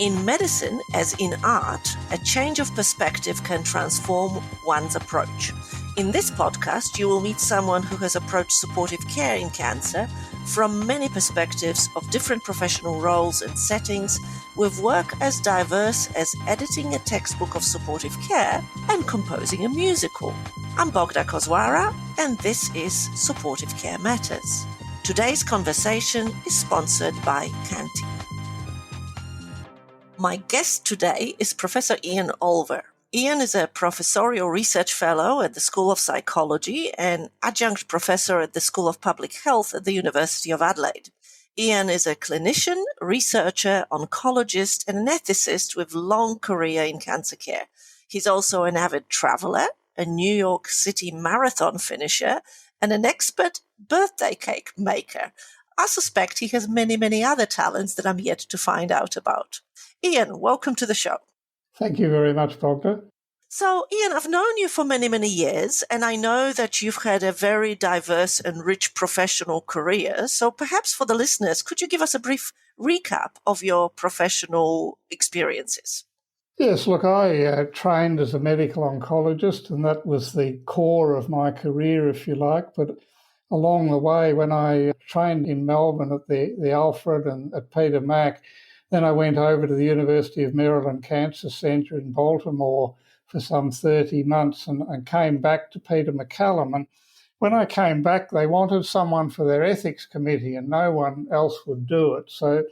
In medicine, as in art, a change of perspective can transform one's approach. In this podcast, you will meet someone who has approached supportive care in cancer from many perspectives of different professional roles and settings, with work as diverse as editing a textbook of supportive care and composing a musical. I'm Bogda, Koczwara, and this is Supportive Care Matters. Today's conversation is sponsored by Candid. My guest today is Professor Ian Olver. Ian is a professorial research fellow at the School of Psychology and adjunct professor at the School of Public Health at the University of Adelaide. Ian is a clinician, researcher, oncologist, and an ethicist with long career in cancer care. He's also an avid traveler, a New York City marathon finisher, and an expert birthday cake maker. I suspect he has many other talents that I'm yet to find out about. Ian, welcome to the show. Thank you very much, Bogda. So, Ian, I've known you for many years, and I know that you've had a very diverse and rich professional career. So perhaps for the listeners, could you give us a brief recap of your professional experiences? Yes, look, I trained as a medical oncologist, and that was the core of my career, if you like. But along the way, when I trained in Melbourne at the Alfred and at Peter Mac, then I went over to the University of Maryland Cancer Centre in Baltimore for some 30 months and came back to Peter MacCallum. And when I came back, they wanted someone for their ethics committee and no one else would do it. So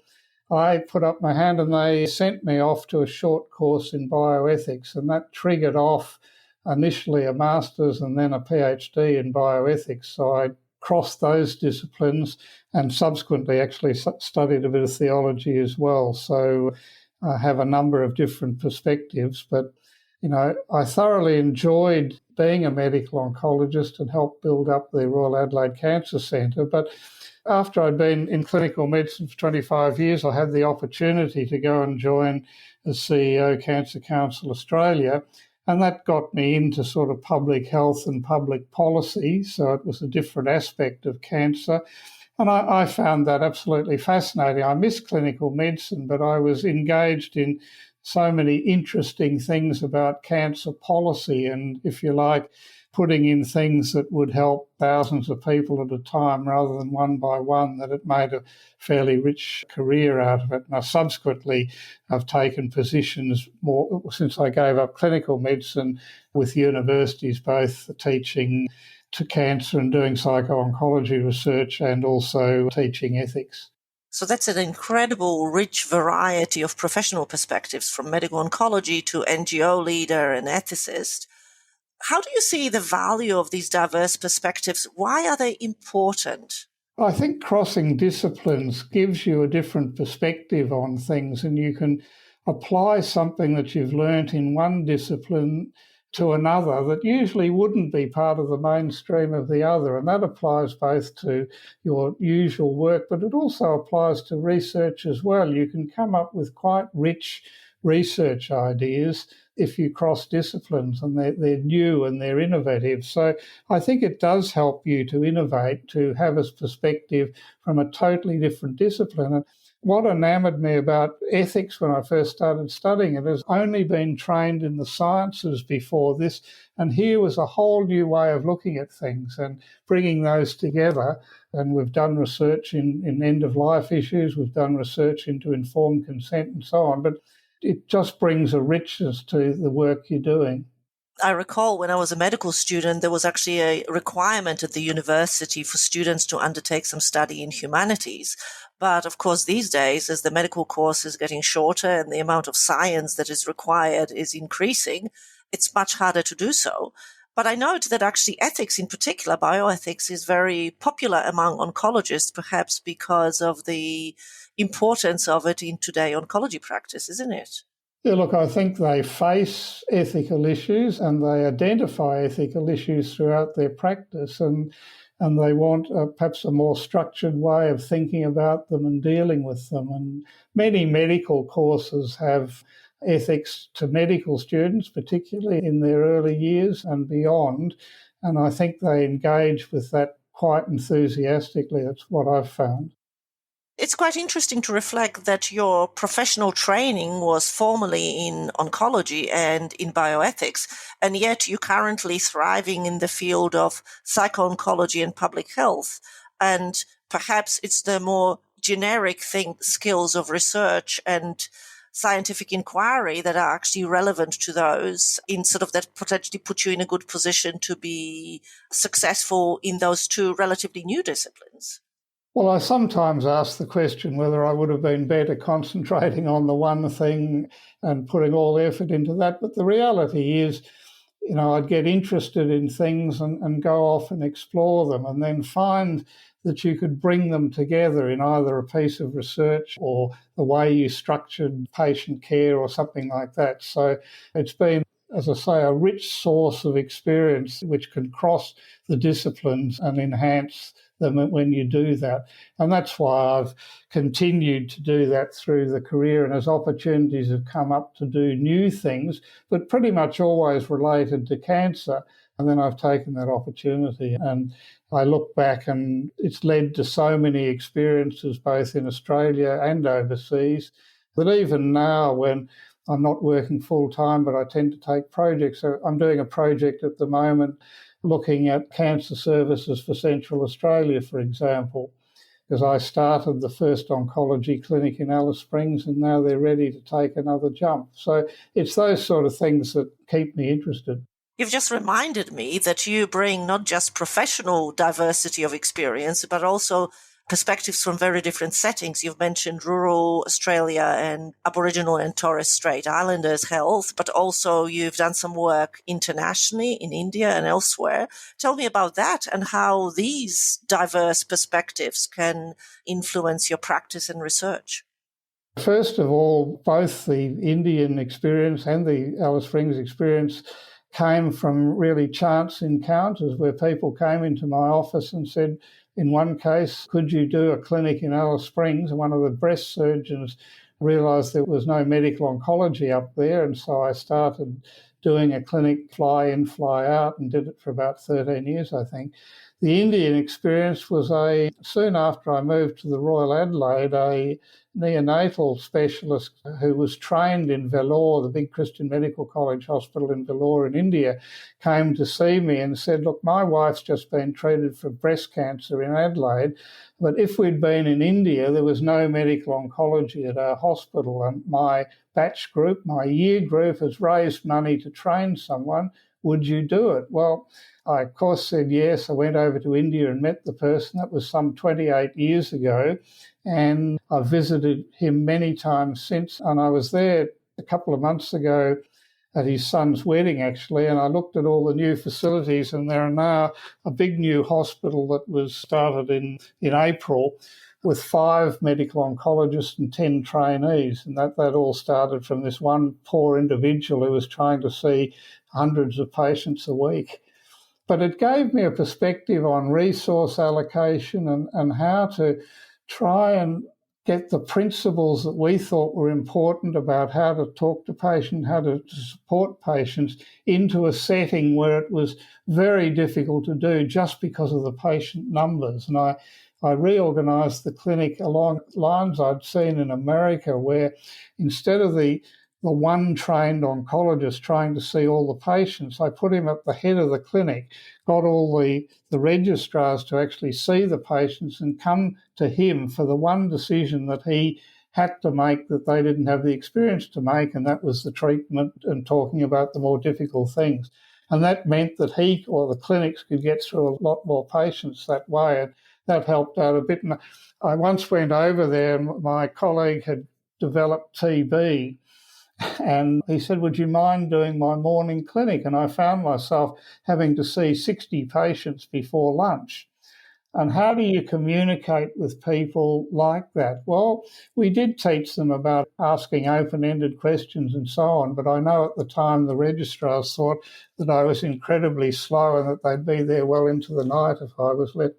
I put up my hand and they sent me off to a short course in bioethics, and that triggered off initially a master's and then a PhD in bioethics. So I crossed those disciplines and subsequently actually studied a bit of theology as well. So I have a number of different perspectives, but I thoroughly enjoyed being a medical oncologist and helped build up the Royal Adelaide Cancer Centre. But after I'd been in clinical medicine for 25 years, I had the opportunity to go and join as CEO Cancer Council Australia. And that got me into sort of public health and public policy. So it was a different aspect of cancer. And I found that absolutely fascinating. I miss clinical medicine, but I was engaged in so many interesting things about cancer policy and, if you like, putting in things that would help thousands of people at a time rather than one by one, that it made a fairly rich career out of it. And subsequently I've taken positions more since I gave up clinical medicine with universities, both teaching to cancer and doing psycho-oncology research and also teaching ethics. So that's an incredible, rich variety of professional perspectives, from medical oncology to NGO leader and ethicist. How do you see the value of these diverse perspectives? Why are they important? I think crossing disciplines gives you a different perspective on things, and you can apply something that you've learnt in one discipline to another that usually wouldn't be part of the mainstream of the other. And that applies both to your usual work, but it also applies to research as well. You can come up with quite rich research ideas if you cross disciplines, and they're new and they're innovative. So I think it does help you to innovate, to have a perspective from a totally different discipline. And what enamoured me about ethics when I first started studying it is only been trained in the sciences before this, and here was a whole new way of looking at things and bringing those together. And we've done research in end-of-life issues, we've done research into informed consent and so on, but it just brings a richness to the work you're doing. I recall when I was a medical student, there was actually a requirement at the university for students to undertake some study in humanities. But of course, these days, as the medical course is getting shorter and the amount of science that is required is increasing, it's much harder to do so. But I note that actually ethics, in particular bioethics, is very popular among oncologists, perhaps because of the importance of it in today's oncology practice, isn't it? Yeah, look, I think they face ethical issues and they identify ethical issues throughout their practice, and they want perhaps a more structured way of thinking about them and dealing with them. And many medical courses have ethics to medical students, particularly in their early years and beyond, and I think they engage with that quite enthusiastically. That's what I've found. It's quite interesting to reflect that your professional training was formerly in oncology and in bioethics, and yet you're currently thriving in the field of psycho-oncology and public health. And perhaps it's the more generic skills of research and scientific inquiry that are actually relevant to those in sort of that potentially put you in a good position to be successful in those two relatively new disciplines. Well, I sometimes ask the question whether I would have been better concentrating on the one thing and putting all the effort into that. But the reality is, I'd get interested in things and go off and explore them and then find that you could bring them together in either a piece of research or the way you structured patient care or something like that. So it's been, as I say, a rich source of experience which can cross the disciplines and enhance them when you do that. And that's why I've continued to do that through the career. And as opportunities have come up to do new things, but pretty much always related to cancer, and then I've taken that opportunity. And I look back and it's led to so many experiences, both in Australia and overseas, that even now when I'm not working full time, but I tend to take projects. So I'm doing a project at the moment looking at cancer services for Central Australia, for example, because I started the first oncology clinic in Alice Springs and now they're ready to take another jump. So it's those sort of things that keep me interested. You've just reminded me that you bring not just professional diversity of experience, but also perspectives from very different settings. You've mentioned rural Australia and Aboriginal and Torres Strait Islanders health, but also you've done some work internationally in India and elsewhere. Tell me about that and how these diverse perspectives can influence your practice and research. First of all, both the Indian experience and the Alice Springs experience came from really chance encounters where people came into my office and said, in one case, could you do a clinic in Alice Springs? And one of the breast surgeons realised there was no medical oncology up there. And so I started doing a clinic fly in, fly out, and did it for about 13 years, I think. The Indian experience was soon after I moved to the Royal Adelaide, a neonatal specialist who was trained in Vellore, the big Christian Medical College hospital in Vellore in India, came to see me and said, look, my wife's just been treated for breast cancer in Adelaide, but if we'd been in India, there was no medical oncology at our hospital, and my batch group, my year group, has raised money to train someone. Would you do it? Well, I, of course, said yes. I went over to India and met the person. That was some 28 years ago. And I've visited him many times since. And I was there a couple of months ago at his son's wedding, actually, and I looked at all the new facilities, and there are now a big new hospital that was started in April with 5 medical oncologists and 10 trainees. And that all started from this one poor individual who was trying to see hundreds of patients a week. But it gave me a perspective on resource allocation and how to try and get the principles that we thought were important about how to talk to patients, how to support patients into a setting where it was very difficult to do just because of the patient numbers. And I reorganised the clinic along lines I'd seen in America, where instead of the one trained oncologist trying to see all the patients, I put him at the head of the clinic, got all the registrars to actually see the patients and come to him for the one decision that he had to make that they didn't have the experience to make, and that was the treatment and talking about the more difficult things. And that meant that he or the clinics could get through a lot more patients that way, and that helped out a bit. And I once went over there and my colleague had developed TB, and he said, would you mind doing my morning clinic? And I found myself having to see 60 patients before lunch. And how do you communicate with people like that? Well, we did teach them about asking open-ended questions and so on, but I know at the time the registrars thought that I was incredibly slow and that they'd be there well into the night if I was let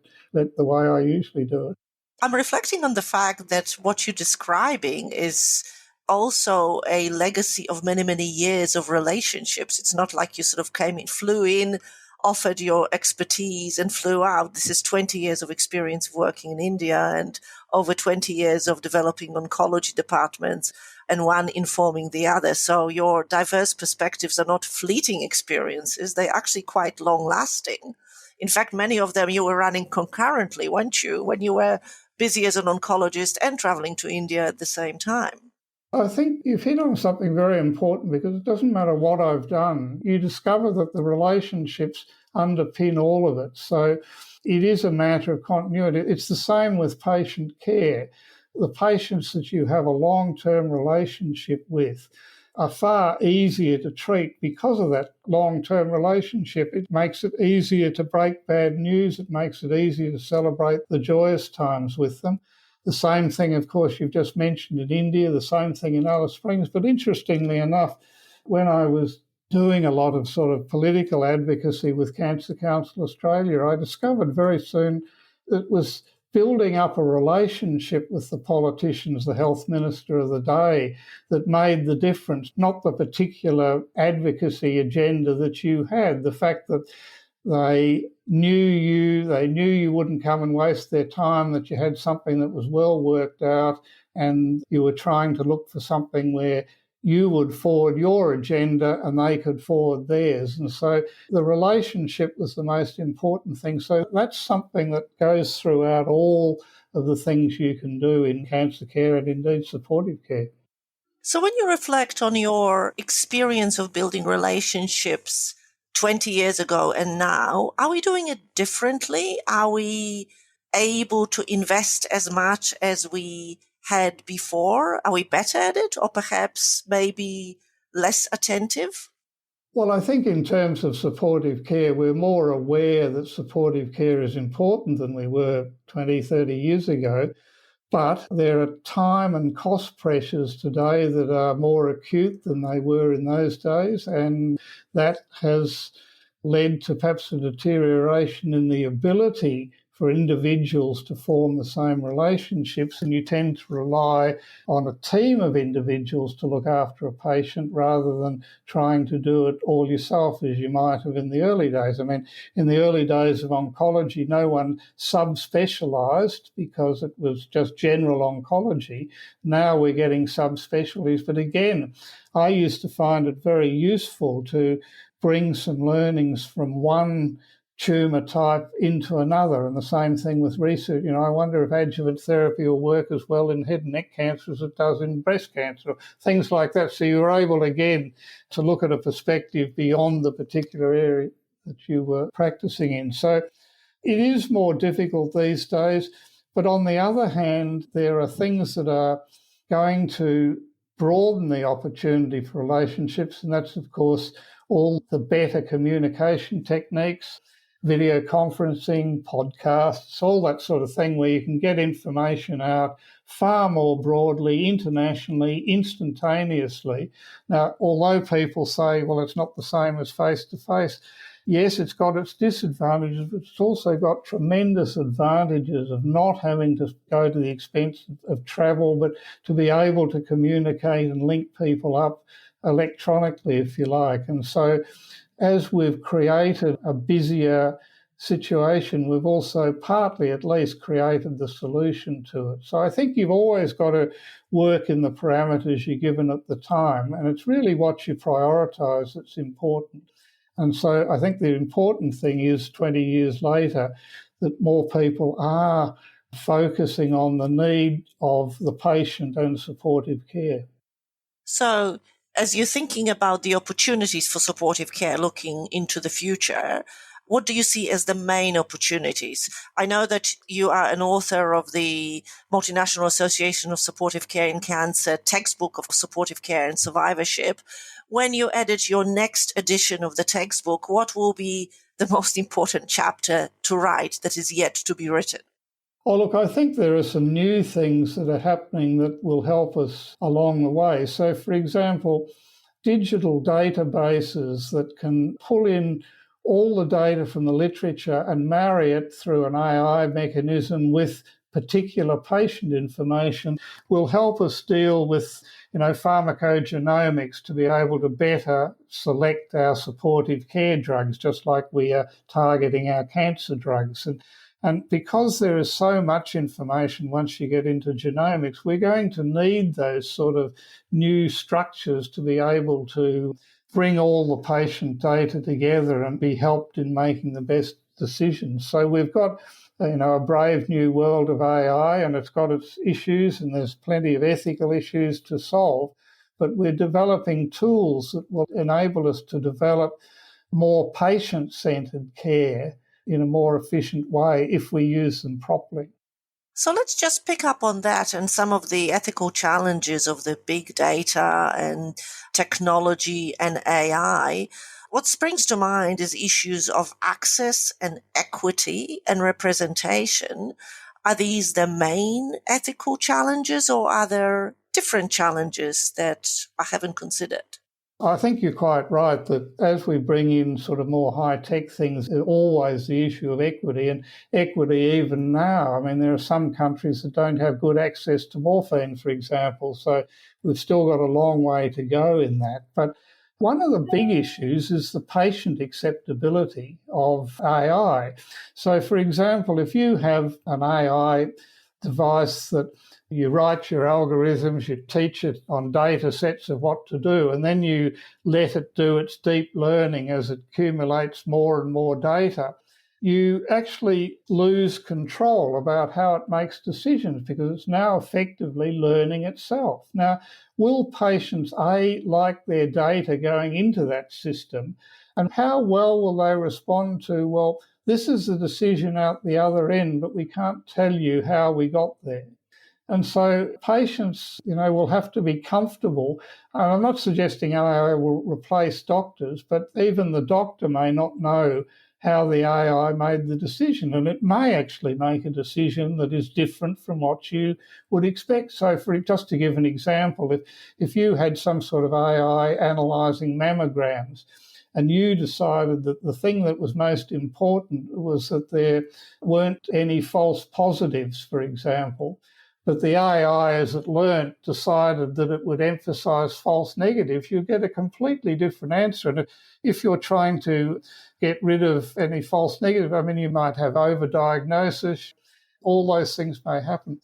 the way I usually do it. I'm reflecting on the fact that what you're describing is also a legacy of many, many years of relationships. It's not like you sort of flew in offered your expertise and flew out. This is 20 years of experience of working in India and over 20 years of developing oncology departments and one informing the other. So your diverse perspectives are not fleeting experiences. They're actually quite long lasting. In fact, many of them you were running concurrently, weren't you, when you were busy as an oncologist and traveling to India at the same time? I think you've hit on something very important, because it doesn't matter what I've done. You discover that the relationships underpin all of it. So it is a matter of continuity. It's the same with patient care. The patients that you have a long-term relationship with are far easier to treat because of that long-term relationship. It makes it easier to break bad news. It makes it easier to celebrate the joyous times with them. The same thing, of course, you've just mentioned in India, the same thing in Alice Springs. But interestingly enough, when I was doing a lot of sort of political advocacy with Cancer Council Australia, I discovered very soon it was building up a relationship with the politicians, the health minister of the day, that made the difference, not the particular advocacy agenda that you had. The fact that they knew you wouldn't come and waste their time, that you had something that was well worked out, and you were trying to look for something where you would forward your agenda and they could forward theirs. And so the relationship was the most important thing. So that's something that goes throughout all of the things you can do in cancer care and indeed supportive care. So when you reflect on your experience of building relationships 20 years ago and now, are we doing it differently? Are we able to invest as much as we had before? Are we better at it, or perhaps maybe less attentive? Well, I think in terms of supportive care, we're more aware that supportive care is important than we were 20, 30 years ago. But there are time and cost pressures today that are more acute than they were in those days, and that has led to perhaps a deterioration in the ability for individuals to form the same relationships, and you tend to rely on a team of individuals to look after a patient rather than trying to do it all yourself as you might have in the early days. I mean, in the early days of oncology, no one subspecialised because it was just general oncology. Now we're getting subspecialties, but again, I used to find it very useful to bring some learnings from one tumour type into another, and the same thing with research. I wonder if adjuvant therapy will work as well in head and neck cancer as it does in breast cancer, things like that. So you were able, again, to look at a perspective beyond the particular area that you were practicing in. So it is more difficult these days, but on the other hand, there are things that are going to broaden the opportunity for relationships, and that's, of course, all the better communication techniques, video conferencing, podcasts, all that sort of thing, where you can get information out far more broadly, internationally, instantaneously. Now, although people say, well, it's not the same as face-to-face, yes, it's got its disadvantages, but it's also got tremendous advantages of not having to go to the expense of travel, but to be able to communicate and link people up electronically, if you like. And so as we've created a busier situation, we've also partly at least created the solution to it. So I think you've always got to work in the parameters you're given at the time, and it's really what you prioritise that's important. And so I think the important thing is 20 years later that more people are focusing on the need of the patient and supportive care. So as you're thinking about the opportunities for supportive care looking into the future, what do you see as the main opportunities? I know that you are an author of the Multinational Association of Supportive Care in Cancer textbook of supportive care and survivorship. When you edit your next edition of the textbook, what will be the most important chapter to write that is yet to be written? Oh, look, I think there are some new things that are happening that will help us along the way. So, for example, digital databases that can pull in all the data from the literature and marry it through an AI mechanism with particular patient information will help us deal with, pharmacogenomics to be able to better select our supportive care drugs, just like we are targeting our cancer drugs. And because there is so much information once you get into genomics, we're going to need those sort of new structures to be able to bring all the patient data together and be helped in making the best decisions. So we've got, a brave new world of AI, and it's got its issues, and there's plenty of ethical issues to solve. But we're developing tools that will enable us to develop more patient-centred care in a more efficient way if we use them properly. So let's just pick up on that and some of the ethical challenges of the big data and technology and AI. What springs to mind is issues of access and equity and representation. Are these the main ethical challenges, or are there different challenges that I haven't considered? I think you're quite right that as we bring in sort of more high-tech things, there's always the issue of equity. And equity even now, there are some countries that don't have good access to morphine, for example. So we've still got a long way to go in that. But one of the big issues is the patient acceptability of AI. So, for example, if you have an AI device that you write your algorithms, you teach it on data sets of what to do, and then you let it do its deep learning as it accumulates more and more data, you actually lose control about how it makes decisions because it's now effectively learning itself. Now, will patients, like their data going into that system, and how well will they respond to, well, this is the decision out the other end, but we can't tell you how we got there. And so patients, will have to be comfortable. And I'm not suggesting AI will replace doctors, but even the doctor may not know how the AI made the decision. And it may actually make a decision that is different from what you would expect. So just to give an example, if you had some sort of AI analysing mammograms, and you decided that the thing that was most important was that there weren't any false positives, for example, but the AI, as it learnt, decided that it would emphasise false negatives, you get a completely different answer. And if you're trying to get rid of any false negative, you might have overdiagnosis, all those things may happen.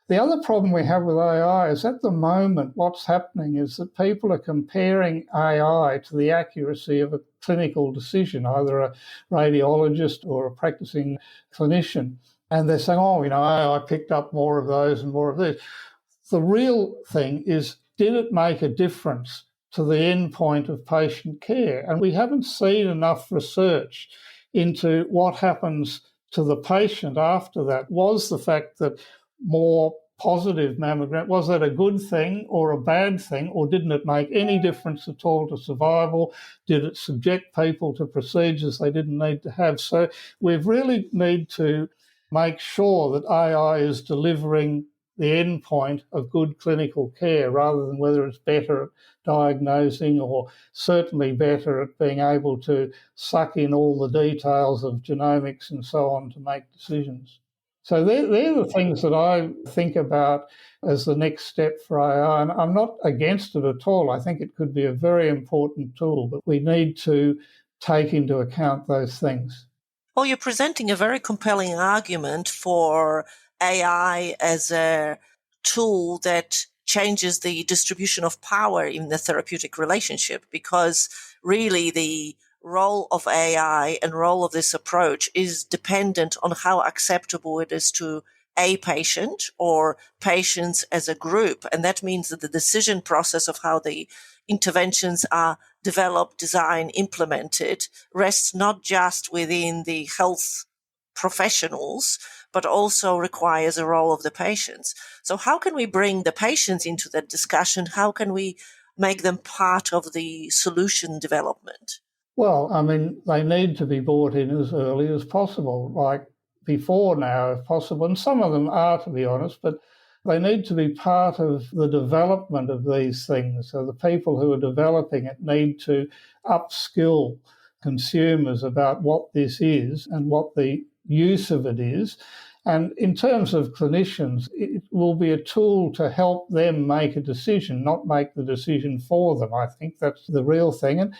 The other problem we have with AI is at the moment what's happening is that people are comparing AI to the accuracy of a clinical decision, either a radiologist or a practicing clinician. And they're saying, I picked up more of those and more of these. The real thing is, did it make a difference to the end point of patient care? And we haven't seen enough research into what happens to the patient after that. Was the fact that more positive mammogram, was that a good thing or a bad thing, or didn't it make any difference at all to survival? Did it subject people to procedures they didn't need to have? So we really need to make sure that AI is delivering the end point of good clinical care rather than whether it's better at diagnosing or certainly better at being able to suck in all the details of genomics and so on to make decisions. So they're the things that I think about as the next step for AI. And I'm not against it at all. I think it could be a very important tool, but we need to take into account those things. Well, you're presenting a very compelling argument for AI as a tool that changes the distribution of power in the therapeutic relationship, because really the role of AI and role of this approach is dependent on how acceptable it is to a patient or patients as a group. And that means that the decision process of how the interventions are developed, designed, implemented rests not just within the health professionals, but also requires a role of the patients. So how can we bring the patients into that discussion? How can we make them part of the solution development? Well, they need to be brought in as early as possible, like before now, if possible. And some of them are, to be honest, but they need to be part of the development of these things. So the people who are developing it need to upskill consumers about what this is and what the use of it is. And in terms of clinicians, it will be a tool to help them make a decision, not make the decision for them. I think that's the real thing.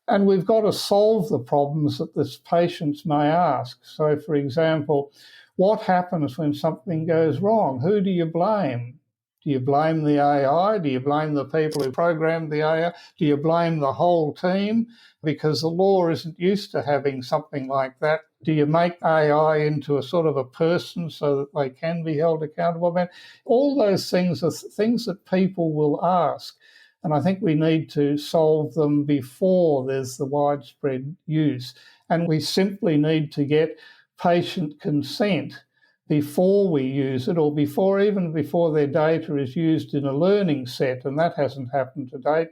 And we've got to solve the problems that the patients may ask. So, for example, what happens when something goes wrong? Who do you blame? Do you blame the AI? Do you blame the people who programmed the AI? Do you blame the whole team? Because the law isn't used to having something like that. Do you make AI into a sort of a person so that they can be held accountable? I mean, all those things are things that people will ask. And I think we need to solve them before there's the widespread use. And we simply need to get patient consent before we use it, or even before their data is used in a learning set, and that hasn't happened to date.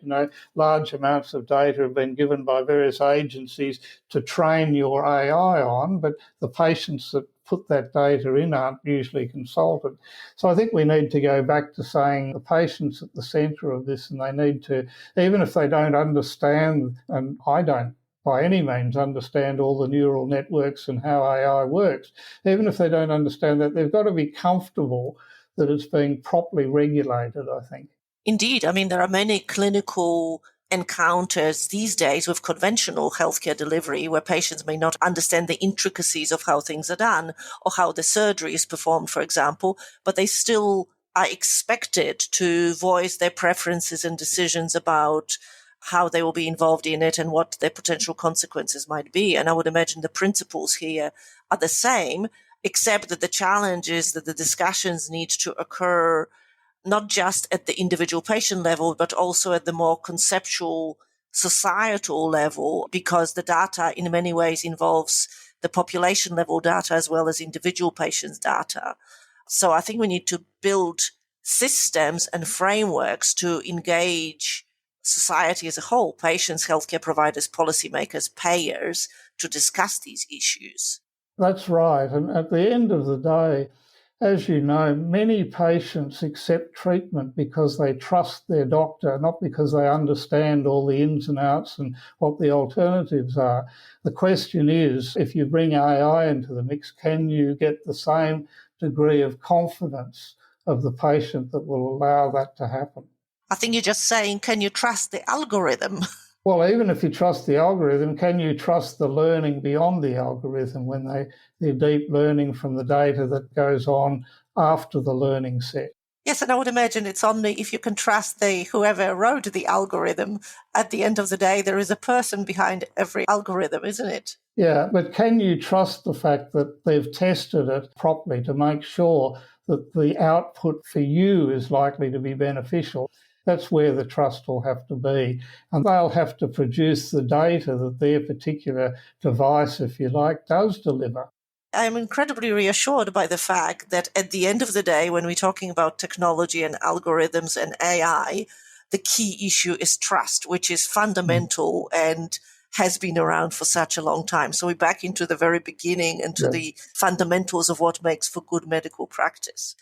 Large amounts of data have been given by various agencies to train your AI on, but the patients that put that data in aren't usually consulted. So I think we need to go back to saying the patient's at the centre of this, and they need to, even if they don't understand, and I don't by any means understand all the neural networks and how AI works. Even if they don't understand that, they've got to be comfortable that it's being properly regulated, I think. Indeed. I mean, there are many clinical encounters these days with conventional healthcare delivery where patients may not understand the intricacies of how things are done or how the surgery is performed, for example, but they still are expected to voice their preferences and decisions about how they will be involved in it and what their potential consequences might be. And I would imagine the principles here are the same, except that the challenge is that the discussions need to occur not just at the individual patient level, but also at the more conceptual societal level, because the data in many ways involves the population level data as well as individual patients' data. So I think we need to build systems and frameworks to engage society as a whole, patients, healthcare providers, policymakers, payers, to discuss these issues. That's right. And at the end of the day, as you know, many patients accept treatment because they trust their doctor, not because they understand all the ins and outs and what the alternatives are. The question is, if you bring AI into the mix, can you get the same degree of confidence of the patient that will allow that to happen? I think you're just saying, can you trust the algorithm? Well, even if you trust the algorithm, can you trust the learning beyond the algorithm when they're deep learning from the data that goes on after the learning set? Yes, and I would imagine it's only if you can trust whoever wrote the algorithm. At the end of the day, there is a person behind every algorithm, isn't it? Yeah, but can you trust the fact that they've tested it properly to make sure that the output for you is likely to be beneficial? That's where the trust will have to be. And they'll have to produce the data that their particular device, if you like, does deliver. I'm incredibly reassured by the fact that at the end of the day, when we're talking about technology and algorithms and AI, the key issue is trust, which is fundamental and has been around for such a long time. So we're back into the very beginning and to the fundamentals of what makes for good medical practice.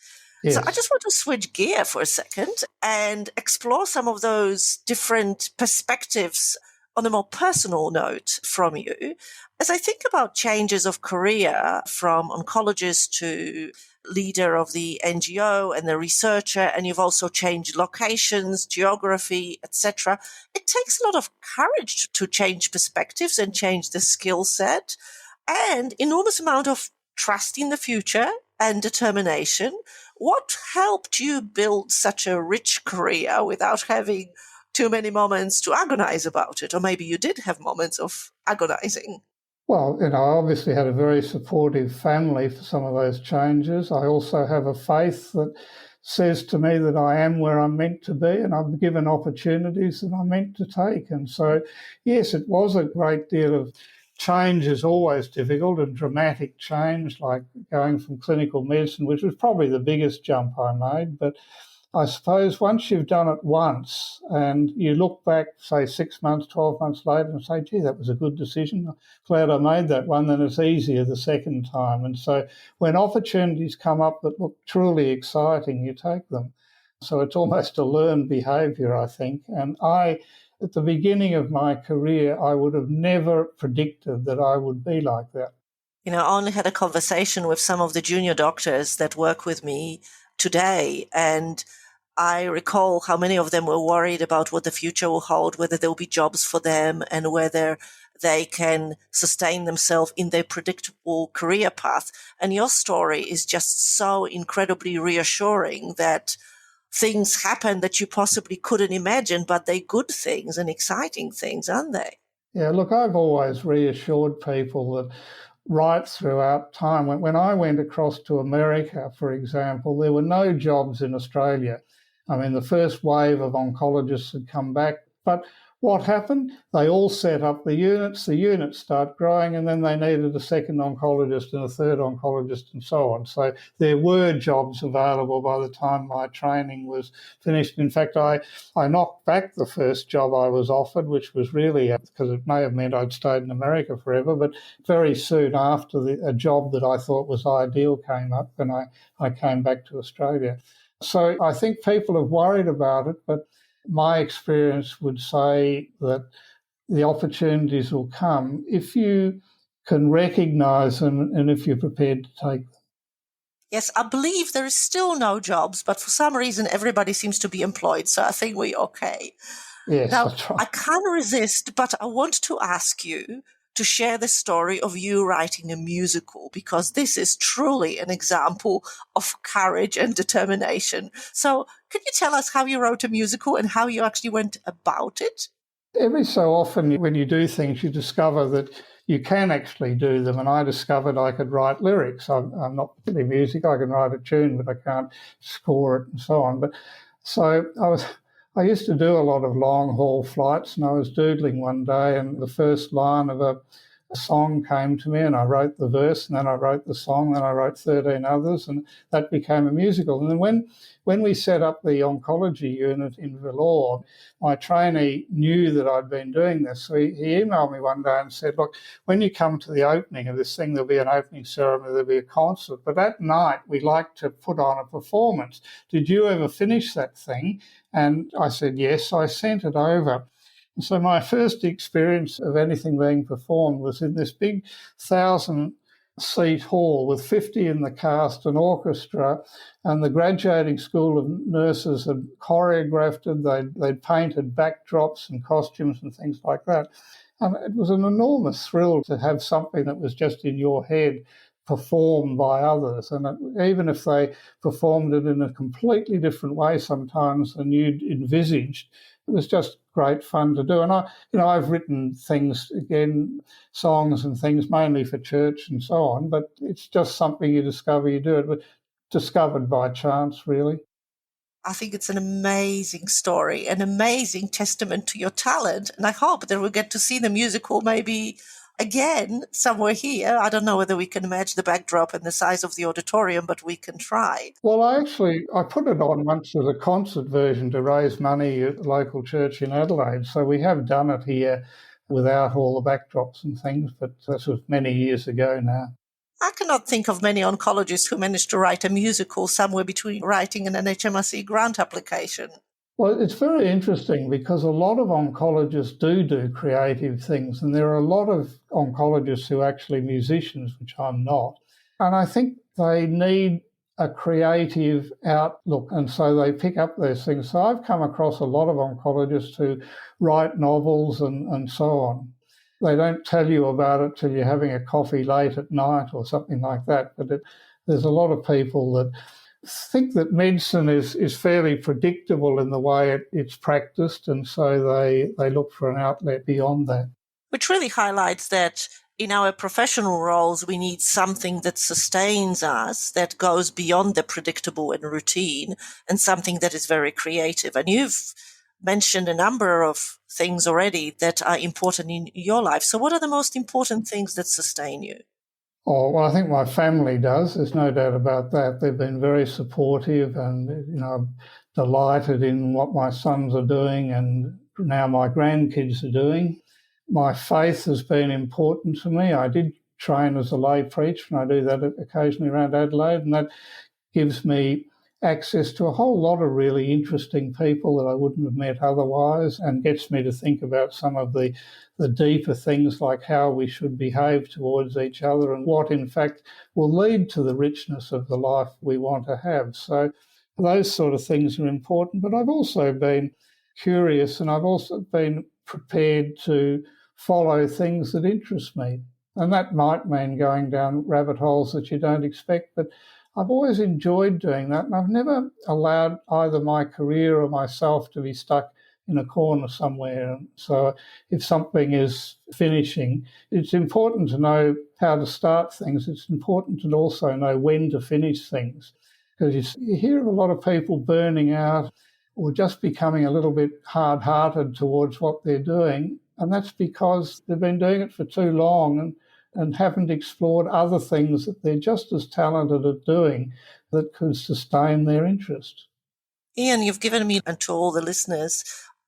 Yes. So I just want to switch gear for a second and explore some of those different perspectives on a more personal note from you. As I think about changes of career from oncologist to leader of the NGO and the researcher, and you've also changed locations, geography, etc., it takes a lot of courage to change perspectives and change the skill set, and enormous amount of trust in the future and determination. What helped you build such a rich career without having too many moments to agonize about it? Or maybe you did have moments of agonizing. Well, I obviously had a very supportive family for some of those changes. I also have a faith that says to me that I am where I'm meant to be and I'm given opportunities that I'm meant to take. And so, yes, it was a great deal of change is always difficult, and dramatic change, like going from clinical medicine, which was probably the biggest jump I made. But I suppose once you've done it once and you look back, say 6 months, 12 months later and say, gee, that was a good decision, glad I made that one, then it's easier the second time. And so when opportunities come up that look truly exciting, you take them. So it's almost a learned behaviour, I think. And at the beginning of my career, I would have never predicted that I would be like that. I only had a conversation with some of the junior doctors that work with me today, and I recall how many of them were worried about what the future will hold, whether there will be jobs for them, and whether they can sustain themselves in their predictable career path. And your story is just so incredibly reassuring that things happen that you possibly couldn't imagine, but they're good things and exciting things, aren't they? Yeah, look, I've always reassured people that right throughout time, when I went across to America, for example, there were no jobs in Australia. I mean, the first wave of oncologists had come back, but what happened? They all set up the units start growing, and then they needed a second oncologist and a third oncologist and so on. So there were jobs available by the time my training was finished. In fact, I knocked back the first job I was offered, which was really, because it may have meant I'd stayed in America forever, but very soon after a job that I thought was ideal came up, and I came back to Australia. So I think people have worried about it, but my experience would say that the opportunities will come if you can recognise them and if you're prepared to take them. Yes, I believe there is still no jobs, but for some reason everybody seems to be employed, so I think we're okay. Yes, Now, that's right. I can't resist, but I want to ask you to share the story of you writing a musical, because this is truly an example of courage and determination. So, can you tell us how you wrote a musical and how you actually went about it? Every so often when you do things, you discover that you can actually do them. And I discovered I could write lyrics. I'm not particularly music. I can write a tune, but I can't score it and so on. But so I used to do a lot of long haul flights, and I was doodling one day, and the first line of a song came to me, and I wrote the verse, and then I wrote the song, then I wrote 13 others, and that became a musical. And then when we set up the oncology unit in Vellore, my trainee knew that I'd been doing this. So he emailed me one day and said, look, when you come to the opening of this thing, there'll be an opening ceremony, there'll be a concert, but at night we like to put on a performance. Did you ever finish that thing? And I said, yes. So I sent it over. And so my first experience of anything being performed was in this big 1,000-seat hall with 50 in the cast, an orchestra, and the graduating school of nurses had choreographed it. They'd painted backdrops and costumes and things like that. And it was an enormous thrill to have something that was just in your head performed by others. And even if they performed it in a completely different way sometimes than you'd envisaged, it was just great fun to do. And I've written things, again, songs and things mainly for church and so on, but it's just something you discover you do it, but discovered by chance, really. I think it's an amazing story, an amazing testament to your talent. And I hope that we'll get to see the musical maybe again somewhere here. I don't know whether we can match the backdrop and the size of the auditorium, but we can try. Well, I put it on once as a concert version to raise money at the local church in Adelaide. So we have done it here without all the backdrops and things, but this was many years ago now. I cannot think of many oncologists who managed to write a musical somewhere between writing an NHMRC grant application. Well, it's very interesting because a lot of oncologists do creative things, and there are a lot of oncologists who are actually musicians, which I'm not. And I think they need a creative outlook, and so they pick up those things. So I've come across a lot of oncologists who write novels and so on. They don't tell you about it till you're having a coffee late at night or something like that. But there's a lot of people that think that medicine is fairly predictable in the way it's practiced, and so they look for an outlet beyond that. Which really highlights that in our professional roles, we need something that sustains us, that goes beyond the predictable and routine, and something that is very creative. And you've mentioned a number of things already that are important in your life. So what are the most important things that sustain you? Oh, well, I think my family does. There's no doubt about that. They've been very supportive and, delighted in what my sons are doing and now my grandkids are doing. My faith has been important to me. I did train as a lay preacher, and I do that occasionally around Adelaide, and that gives me access to a whole lot of really interesting people that I wouldn't have met otherwise, and gets me to think about some of the deeper things like how we should behave towards each other and what in fact will lead to the richness of the life we want to have. So those sort of things are important. But I've also been curious, and I've also been prepared to follow things that interest me. And that might mean going down rabbit holes that you don't expect, but I've always enjoyed doing that, and I've never allowed either my career or myself to be stuck in a corner somewhere. And so if something is finishing, it's important to know how to start things. It's important to also know when to finish things, because you hear of a lot of people burning out or just becoming a little bit hard-hearted towards what they're doing, and that's because they've been doing it for too long and haven't explored other things that they're just as talented at doing that could sustain their interest. Ian, you've given me and to all the listeners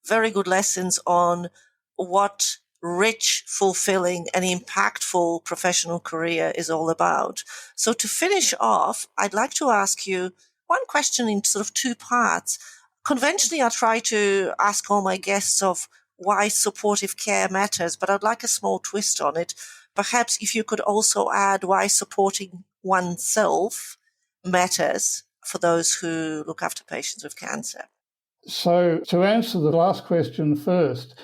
very good lessons on what rich, fulfilling and impactful professional career is all about. So to finish off, I'd like to ask you one question in sort of two parts. Conventionally, I try to ask all my guests of why supportive care matters, but I'd like a small twist on it. Perhaps if you could also add why supporting oneself matters for those who look after patients with cancer. So to answer the last question first,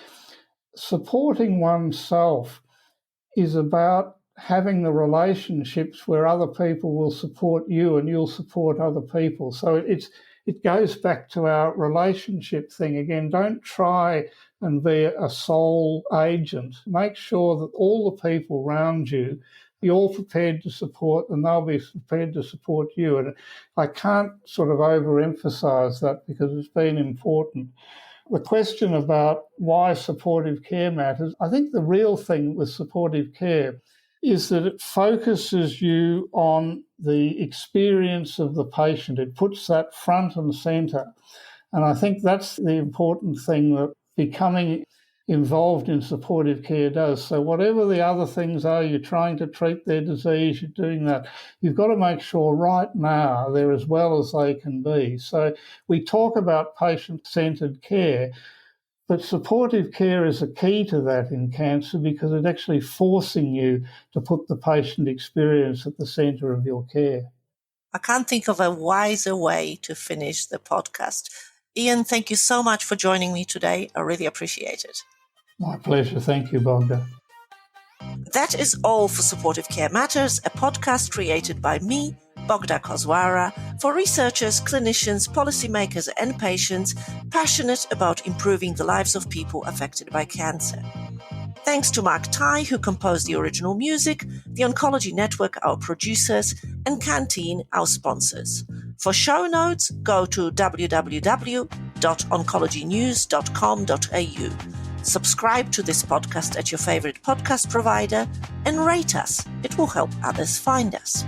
supporting oneself is about having the relationships where other people will support you and you'll support other people. So it goes back to our relationship thing again. Don't try and be a sole agent. Make sure that all the people around you, you're prepared to support and they'll be prepared to support you. And I can't sort of overemphasize that because it's been important. The question about why supportive care matters, I think the real thing with supportive care is that it focuses you on the experience of the patient. It puts that front and centre. And I think that's the important thing that becoming involved in supportive care does. So whatever the other things are, you're trying to treat their disease, you're doing that. You've got to make sure right now they're as well as they can be. So we talk about patient-centred care, but supportive care is a key to that in cancer because it's actually forcing you to put the patient experience at the centre of your care. I can't think of a wiser way to finish the podcast. Ian, thank you so much for joining me today. I really appreciate it. My pleasure. Thank you, Bogda. That is all for Supportive Care Matters, a podcast created by me, Bogda Koczwara, for researchers, clinicians, policymakers and patients passionate about improving the lives of people affected by cancer. Thanks to Mark Tai, who composed the original music, the Oncology Network, our producers, and Canteen, our sponsors. For show notes, go to www.oncologynews.com.au. Subscribe to this podcast at your favorite podcast provider and rate us. It will help others find us.